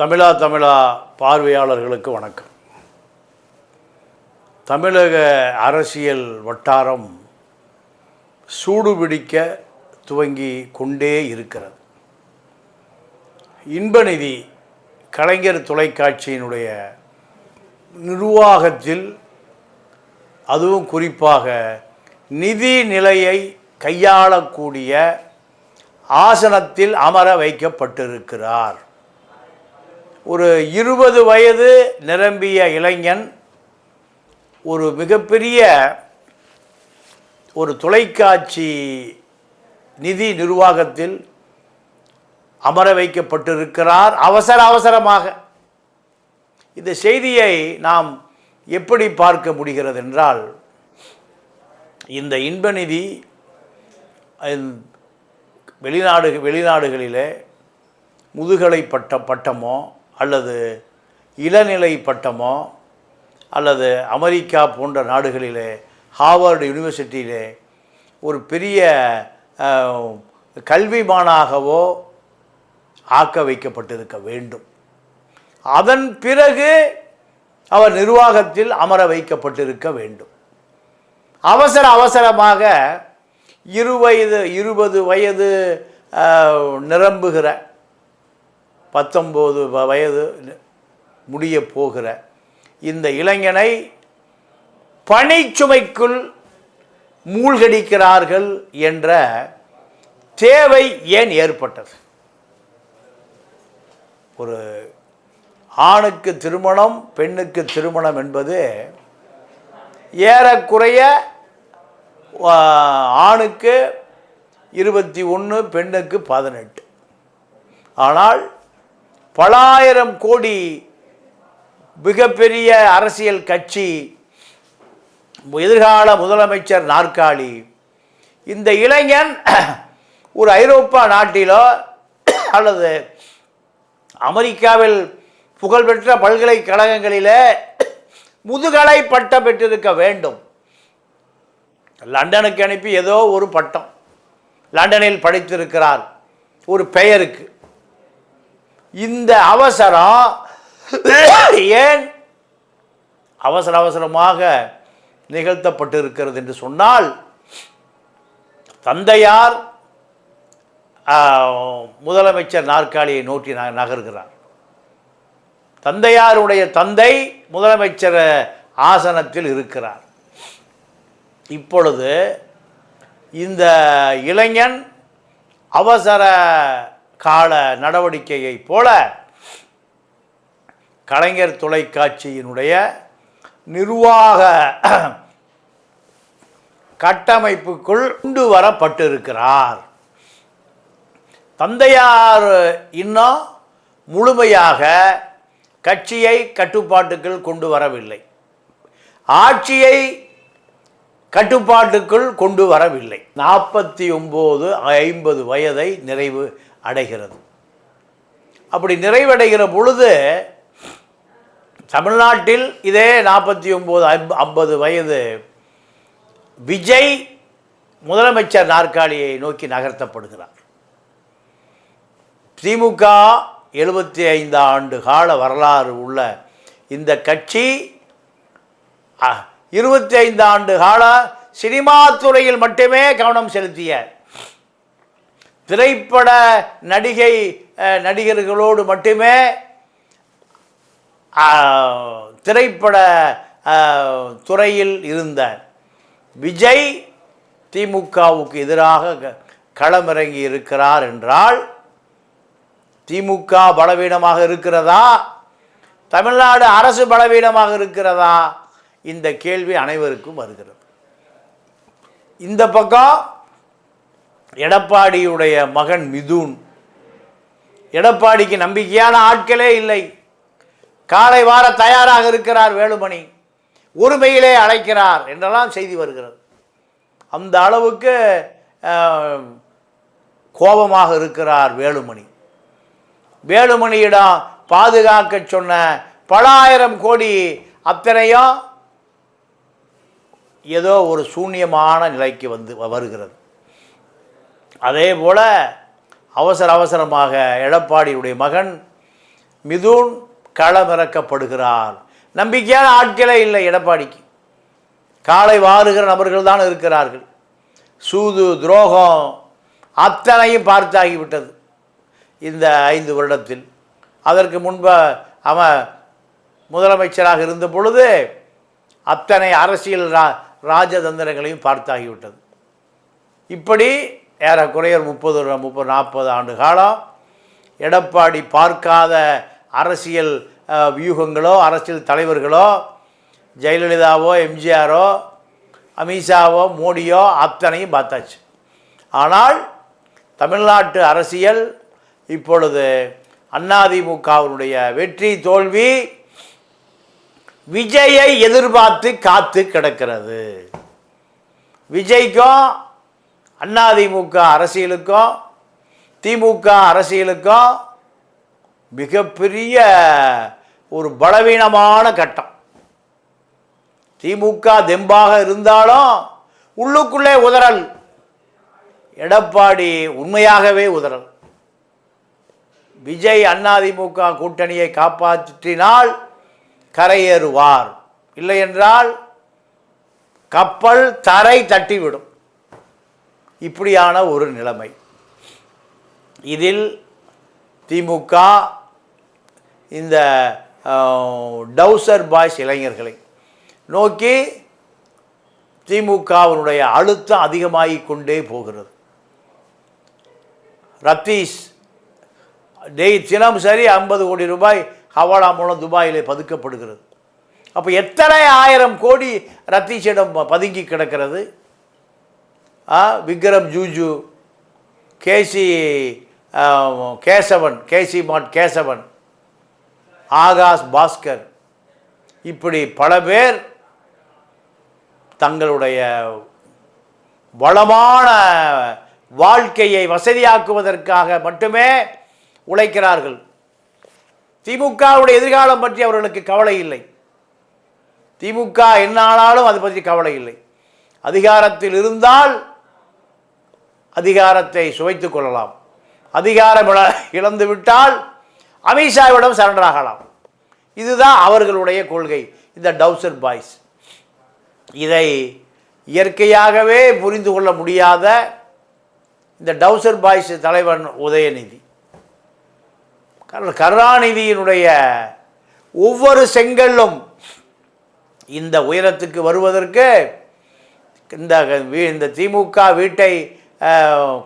தமிழா பார்வையாளர்களுக்கு வணக்கம். தமிழக அரசியல் வட்டாரம் சூடுபிடிக்க துவங்கி கொண்டே இருக்கிறது. இன்பநிதி கலைஞர் தொலைக்காட்சியினுடைய நிர்வாகத்தில், அதுவும் குறிப்பாக நிதி நிலையை கையாளக்கூடிய ஆசனத்தில் அமர வைக்கப்பட்டிருக்கிறார். ஒரு 20 வயது நிரம்பிய இளைஞன் ஒரு மிகப்பெரிய ஒரு தொலைக்காட்சி நிதி நிர்வாகத்தில் அமர வைக்கப்பட்டிருக்கிறார் அவசரமாக. இந்த செய்தியை நாம் எப்படி பார்க்க முடிகிறது என்றால், இந்த இன்பநிதி வெளிநாடுகளிலே முதுகலை பட்டமோ அல்லது இளநிலை பட்டமோ அல்லது அமெரிக்கா போன்ற நாடுகளிலே ஹார்வர்டு யூனிவர்சிட்டியிலே ஒரு பெரிய கல்விமானாகவோ ஆக்க வைக்கப்பட்டிருக்க வேண்டும். அதன் பிறகு அவர் நிர்வாகத்தில் அமர வைக்கப்பட்டிருக்க வேண்டும். அவசரமாக 20 வயது நிரம்புகிற 19 வயது முடிய போகிற இந்த இளைஞனை பணிச்சுமைக்குள் மூழ்கடிக்கிறார்கள் என்ற தேவை ஏன் ஏற்பட்டது? ஒரு ஆணுக்கு திருமணம், பெண்ணுக்கு திருமணம் என்பது ஏறக்குறைய ஆணுக்கு 21, பெண்ணுக்கு 18. ஆனால் பலாயிரம் கோடி மிகப்பெரிய அரசியல் கட்சி, எதிர்கால முதலமைச்சர் நாற்காலி, இந்த இளைஞன் ஒரு ஐரோப்பா நாட்டிலோ அல்லது அமெரிக்காவில் புகழ்பெற்ற பல்கலைக்கழகங்களிலே முதுகலை பட்டம் பெற்றிருக்க வேண்டும். லண்டனுக்கு அனுப்பி ஏதோ ஒரு பட்டம், லண்டனில் படித்திருக்கிறார் ஒரு பெயருக்கு. இந்த அவசரம் ஏன் அவசரமாக நிகழ்த்தப்பட்டிருக்கிறது என்று சொன்னால், தந்தையார் முதலமைச்சர் நாற்காலியை நோக்கி நகர்கிறார். தந்தையாருடைய தந்தை முதலமைச்சர் ஆசனத்தில் இருக்கிறார். இப்பொழுது இந்த இளைஞன் அவசர கால நடவடிக்கையை போல கலைஞர் தொலைக்காட்சியினுடைய நிர்வாக கட்டமைப்புக்குள் கொண்டு வரப்பட்டிருக்கிறார். தந்தையார் இன்னும் முழுமையாக கட்சியை கட்டுப்பாட்டுக்குள் கொண்டு வரவில்லை, ஆட்சியை கட்டுப்பாட்டுக்குள் கொண்டு வரவில்லை. 49, 50 வயதை நிறைவு அடைகிறது. அப்படி நிறைவடைகிற பொழுது தமிழ்நாட்டில் இதே 49, 50 வயது விஜய் முதலமைச்சர் நாற்காலியை நோக்கி நகர்த்தப்படுகிறார். திமுக 75 ஆண்டு கால வரலாறு உள்ள இந்த கட்சி 25 ஆண்டு கால சினிமா துறையில் மட்டுமே கவனம் செலுத்திய, திரைப்பட நடிகர்களோடு மட்டுமே திரைப்பட துறையில் இருந்த விஜய் திமுகவுக்கு எதிராக களமிறங்கி இருக்கிறார் என்றால், திமுக பலவீனமாக இருக்கிறதா, தமிழ்நாடு அரசு பலவீனமாக இருக்கிறதா? இந்த கேள்வி அனைவருக்கும் வருகிறது. இந்த பக்கம் எடப்பாடியுடைய மகன் மிதுன், எடப்பாடிக்கு நம்பிக்கையான ஆட்களே இல்லை, காலை வார தயாராக இருக்கிறார் வேலுமணி, ஒருமையிலே அழைக்கிறார் என்றெல்லாம் செய்தி வருகிறது. அந்த அளவுக்கு கோபமாக இருக்கிறார் வேலுமணி. வேலுமணியிடம் பாதுகாக்க சொன்ன பல ஆயிரம் கோடி அத்தனையும் ஏதோ ஒரு சூன்யமான நிலைக்கு வருகிறது. அதே போல் அவசரமாக எடப்பாடியுடைய மகன் மிதுன் களமிறக்கப்படுகிறார். நம்பிக்கையான ஆட்களே இல்லை எடப்பாடிக்கு. காலை வாருகிற நபர்கள் தான் இருக்கிறார்கள். சூது துரோகம் அத்தனையும் பார்த்தாகிவிட்டது இந்த 5 வருடத்தில். அதற்கு முன்பு அவன் முதலமைச்சராக இருந்த பொழுது அத்தனை அரசியல் ராஜதந்திரங்களையும் பார்த்தாகிவிட்டது. இப்படி ஏறக்குறைய 30-40 ஆண்டு காலம் எடப்பாடி பார்க்காத அரசியல் வியூகங்களோ அரசியல் தலைவர்களோ ஜெயலலிதாவோ எம்ஜிஆரோ அமித்ஷாவோ மோடியோ அத்தனையும் பார்த்தாச்சு. ஆனால் தமிழ்நாட்டு அரசியல் இப்பொழுது அதிமுகவினுடைய வெற்றி தோல்வி விஜயை எதிர்பார்த்து காத்து கிடக்கிறது. விஜய்க்கும் அதிமுக அரசியலுக்கும் திமுக அரசியலுக்கும் மிகப்பெரிய ஒரு பலவீனமான கட்டம். திமுக தெம்பாக இருந்தாலும் உள்ளுக்குள்ளே உதறல். எடப்பாடி உண்மையாகவே உதறல். விஜய் அதிமுக கூட்டணியை காப்பாற்றினால் கரையேறுவார், இல்லை என்றால் கப்பல் தரை தட்டிவிடும். இப்படியான ஒரு நிலைமை. இதில் திமுக இந்த டவுசர் பாய்ஸ் இளைஞர்களை நோக்கி திமுகவினுடைய அழுத்தம் அதிகமாகிக் கொண்டே போகிறது. ரத்தீஷ் தினம் சரி 50 கோடி ரூபாய் ஹவாலா மூலம் துபாயிலே பதுக்கப்படுகிறது. அப்போ எத்தனை 1000 கோடி ரத்தீஷிடம் பதுங்கி கிடக்கிறது. விக்ரம் ஜூஜு, கேசி மாட் கேசவன், ஆகாஷ் பாஸ்கர், இப்படி பல பேர் தங்களுடைய வளமான வாழ்க்கையை வசதியாக்குவதற்காக மட்டுமே உழைக்கிறார்கள். திமுகவுடைய எதிர்காலம் பற்றி அவர்களுக்கு கவலை இல்லை. திமுக என்ன ஆனாலும் அது பற்றி கவலை இல்லை. அதிகாரத்தில் இருந்தால் அதிகாரத்தை சுவைத்துக் கொள்ளலாம். அதிகாரம் இழந்து விட்டால் அமித்ஷாவிடம் சரண்டர் ஆகலாம். இதுதான் அவர்களுடைய கொள்கை. இந்த டவுசர் பாய்ஸ் இதை இயற்கையாகவே புரிந்து கொள்ள முடியாத இந்த டவுசர் பாய்ஸ் தலைவன் உதயநிதி, கருணாநிதியினுடைய ஒவ்வொரு செங்கல்லும் இந்த உயரத்துக்கு வருவதற்கு இந்த திமுக வீட்டை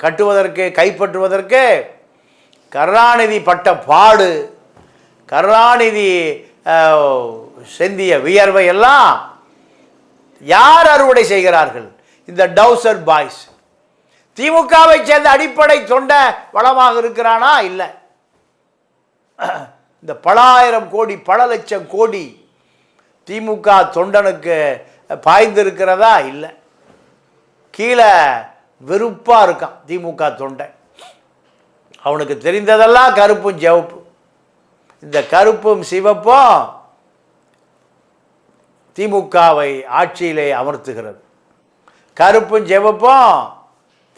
கட்டுவதற்கு கைப்பற்றுவதற்கு கருணாநிதி பட்ட பாடு, கருணாநிதி செந்திய வியர்வை எல்லாம் யார் அறுவடை செய்கிறார்கள்? இந்த டவுசர் பாய்ஸ். திமுகவை சேர்ந்த அடிப்படை தொண்டை வளமாக இருக்கிறானா? இல்லை. இந்த பல ஆயிரம் கோடி பல லட்சம் கோடி திமுக தொண்டனுக்கு பாய்ந்திருக்கிறதா? இல்லை. கீழே வெறுப்பாக இருக்கான் திமுக தொண்டை. அவனுக்கு தெரிந்ததெல்லாம் கருப்பும் சிவப்பு. இந்த கருப்பும் சிவப்பும் திமுகவை ஆட்சியிலே அமர்த்துகிறது. கருப்பும் சிவப்பும்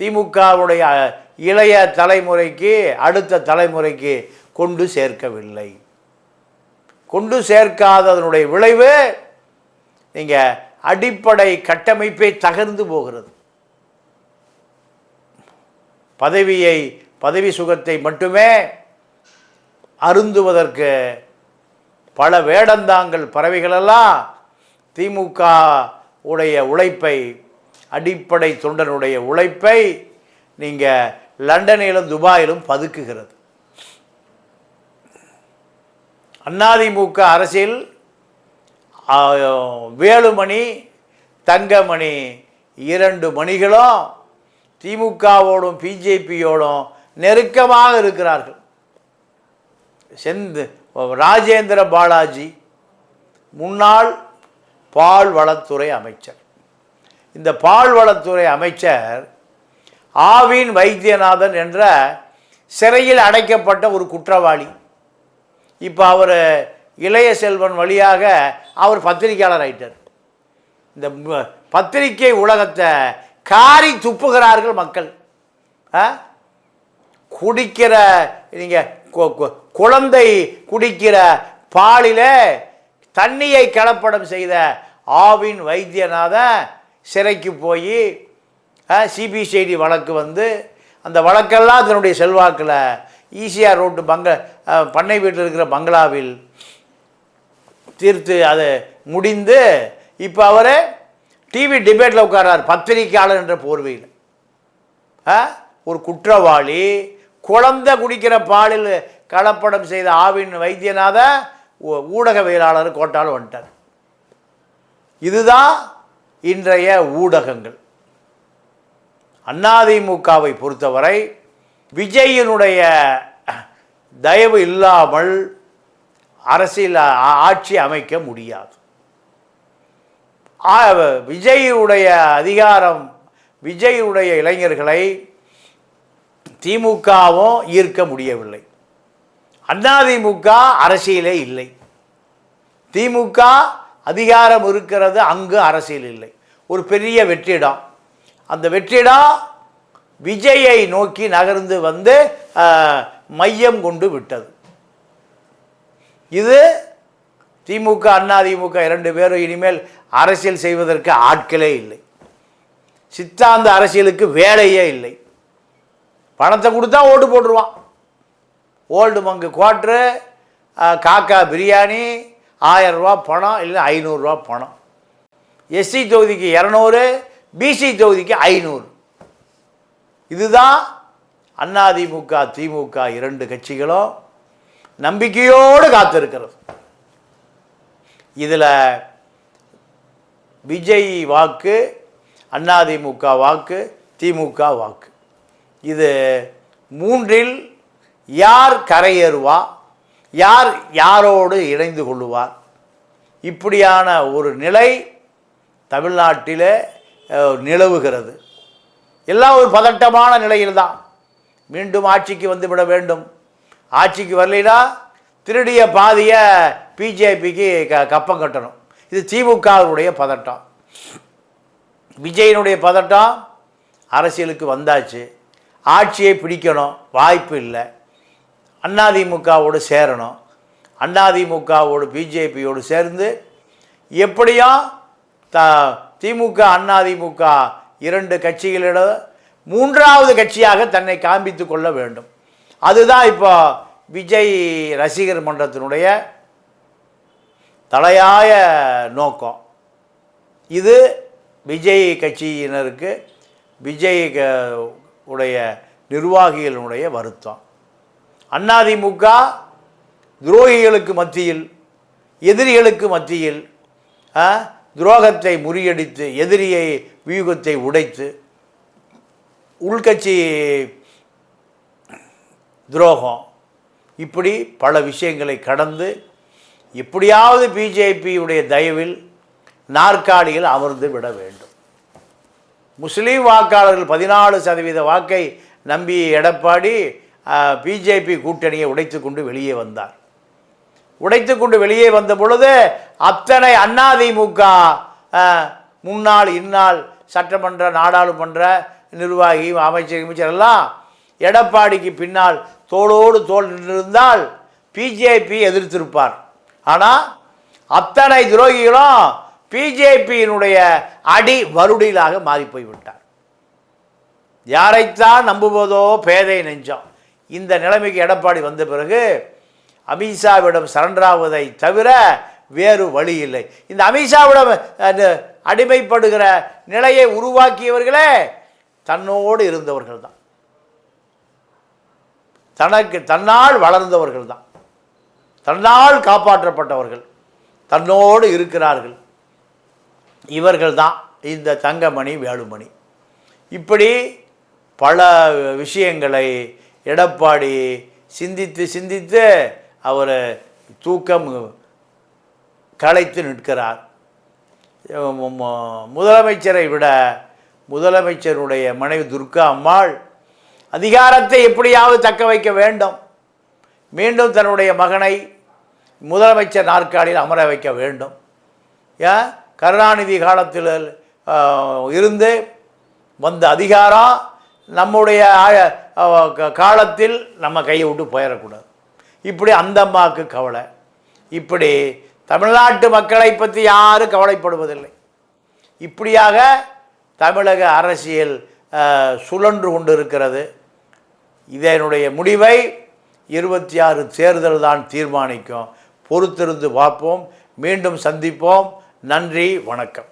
திமுகவுடைய இளைய தலைமுறைக்கு அடுத்த தலைமுறைக்கு கொண்டு சேர்க்கவில்லை. கொண்டு சேர்க்காததனுடைய விளைவு நீங்கள் அடிப்படை கட்டமைப்பை தகர்ந்து போகிறது. பதவி சுகத்தை மட்டுமே அருந்துவதற்கு பல வேடந்தாங்கள் பறவைகளெல்லாம் திமுக உடைய உழைப்பை, அடிப்படை தொண்டனுடைய உழைப்பை நீங்கள் லண்டனிலும் துபாயிலும் பதுக்குகிறது. அதிமுக அரசியல் வேலுமணி தங்கமணி 2 மணிகளும் திமுகவோடும் பிஜேபியோடும் நெருக்கமாக இருக்கிறார்கள். ராஜேந்திர பாலாஜி முன்னாள் பால்வளத்துறை அமைச்சர். இந்த பால்வளத்துறை அமைச்சர் ஆவின் வைத்தியநாதன் என்ற சிறையில் அடைக்கப்பட்ட ஒரு குற்றவாளி. இப்போ அவர் இளைய செல்வன் வழியாக அவர் பத்திரிகையாளர் ஆயிட்டார். இந்த பத்திரிகை உலகத்தை காரி துப்புகிறார்கள் மக்கள். குடிக்கிற நீங்கள் குழந்தை குடிக்கிற பாலில் தண்ணியை கலப்படம் செய்த ஆவின் வைத்தியநாதன் சிறைக்கு போய் சிபிசிஐடி வழக்கு வந்து அந்த வழக்கெல்லாம் தன்னுடைய செல்வாக்கில் ஈசிஆர் ரோட்டு பண்ணை வீட்டில் இருக்கிற பங்களாவில் தீர்த்து அது முடிந்து இப்போ அவர் டிவி டிபேட்டில் உட்கார்றார் பத்திரிகையாளர் என்ற போர்வையில். ஒரு குற்றவாளி குழந்தை குடிக்கிற பாலில் கலப்படம் செய்த ஆவின் வைத்தியநாதன் ஊடகவியலாளர் கோட்டால் வந்துட்டார். இதுதான் இன்றைய ஊடகங்கள். அதிமுகவை பொறுத்தவரை விஜயினுடைய தயவு இல்லாமல் அரசியல் ஆட்சி அமைக்க முடியாது. விஜயுடைய அதிகாரம், விஜயுடைய இளைஞர்களை திமுகவும் ஈர்க்க முடியவில்லை. அதிமுக அரசியலே இல்லை. திமுக அதிகாரம் இருக்கிறது, அங்கு அரசியல் இல்லை. ஒரு பெரிய வெற்றிடம். அந்த வெற்றிடம் விஜயை நோக்கி நகர்ந்து வந்து மையம் கொண்டு விட்டது. இது திமுக அதிமுக இரண்டு பேரும் இனிமேல் அரசியல் செய்வதற்கு ஆட்களே இல்லை. சித்தாந்த அரசியலுக்கு வேலையே இல்லை. பணத்தை கொடுத்தா ஓட்டு போட்டுருவான். ஓல்டு மங்கு குவாட்ரு, காக்கா பிரியாணி, 1000 ரூபா பணம், இல்லை 500 ரூபா பணம். எஸ்சி தொகுதிக்கு 200, பிசி தொகுதிக்கு 500. இதுதான் அதிமுக திமுக இரண்டு கட்சிகளும் நம்பிக்கையோடு காத்திருக்கிறது. இதில் விஜய் வாக்கு, அதிமுக வாக்கு, திமுக வாக்கு, இது மூன்றில் யார் கரையேறுவா, யார் யாரோடு இணைந்து கொள்ளுவார், இப்படியான ஒரு நிலை தமிழ்நாட்டில் நிலவுகிறது. எல்லாம் ஒரு பதட்டமான நிலையில்தான். மீண்டும் ஆட்சிக்கு வந்துவிட வேண்டும். ஆட்சிக்கு வரலைன்னா திருடிய பாதியை பிஜேபிக்கு கப்பம் கட்டணும். இது திமுகவுடைய பதட்டம். விஜயனுடைய பதட்டம் அரசியலுக்கு வந்தாச்சு, ஆட்சியை பிடிக்கணும், வாய்ப்பு இல்லை. அதிமுகவோடு சேரணும். அதிமுகவோடு பிஜேபியோடு சேர்ந்து எப்படியும் திமுக அதிமுக இரண்டு கட்சிகளிடம் மூன்றாவது கட்சியாக தன்னை காண்பித்து கொள்ள வேண்டும். அதுதான் இப்போ விஜய் ரசிகர் மன்றத்தினுடைய தலையாய நோக்கம். இது விஜய் கட்சியினருக்கு, விஜய் உடைய நிர்வாகிகளுடைய வருத்தம். அதிமுக துரோகிகளுக்கு மத்தியில், எதிரிகளுக்கு மத்தியில் துரோகத்தை முறியடித்து, எதிரியை வியூகத்தை உடைத்து, உள்கட்சி துரோகம், இப்படி பல விஷயங்களை கடந்து எப்படியாவது பிஜேபியுடைய தயவில் நாற்காலியில் அமர்ந்து விட வேண்டும். முஸ்லீம் வாக்காளர்கள் 14% வாக்கை நம்பி எடப்பாடி பிஜேபி கூட்டணியை உடைத்து கொண்டு வெளியே வந்தார். உடைத்து கொண்டு வெளியே வந்த பொழுது அத்தனை அதிமுக முன்னாள் இந்நாள் சட்டமன்ற நாடாளுமன்ற நிர்வாகி அமைச்சர் எல்லாம் எடப்பாடிக்கு பின்னால் தோளோடு தோள் நின்றிருந்தால் பிஜேபி எதிர்த்திருப்பார். ஆனால் அத்தனை துரோகிகளும் பிஜேபியினுடைய அடி வருடிலாக மாறிப்போய்விட்டார். யாரைத்தான் நம்புவதோ பேதை நெஞ்சம். இந்த நிலைமைக்கு எடப்பாடி வந்த பிறகு அமித்ஷாவிடம் சரண்டராவதை தவிர வேறு வழி இல்லை. இந்த அமித்ஷாவிடம் அடிமைப்படுகிற நிலையை உருவாக்கியவர்களே தன்னோடு இருந்தவர்கள் தான், தன்னால் வளர்ந்தவர்கள் தான், தன்னால் காப்பாற்றப்பட்டவர்கள், தன்னோடு இருக்கிறார்கள். இவர்கள் தான் இந்த தங்கமணி வேலுமணி. இப்படி பல விஷயங்களை எடப்பாடி சிந்தித்து சிந்தித்து அவர் தூக்கம் களைத்து நிற்கிறார். முதலமைச்சரை விட முதலமைச்சருடைய மனைவி துர்கா அம்மாள் அதிகாரத்தை எப்படியாவது தக்க வைக்க வேண்டும், மீண்டும் தன்னுடைய மகனை முதலமைச்சர் நாற்காலியில் அமர வைக்க வேண்டும். கருணாநிதி காலத்தில் இருந்து வந்த அதிகாரம் நம்முடைய காலத்தில் நம்ம கையை விட்டு போயிடக்கூடாது. இப்படி அந்த அம்மாவுக்கு கவலை. இப்படி தமிழ்நாட்டு மக்களை பற்றி யாரும் கவலைப்படுவதில்லை. இப்படியாக தமிழக அரசியல் சுழன்று கொண்டிருக்கிறது. இதனுடைய முடிவை 26 தேர்தல் தான் தீர்மானிக்கும். பொறுத்திருந்து பார்ப்போம். மீண்டும் சந்திப்போம். நன்றி, வணக்கம்.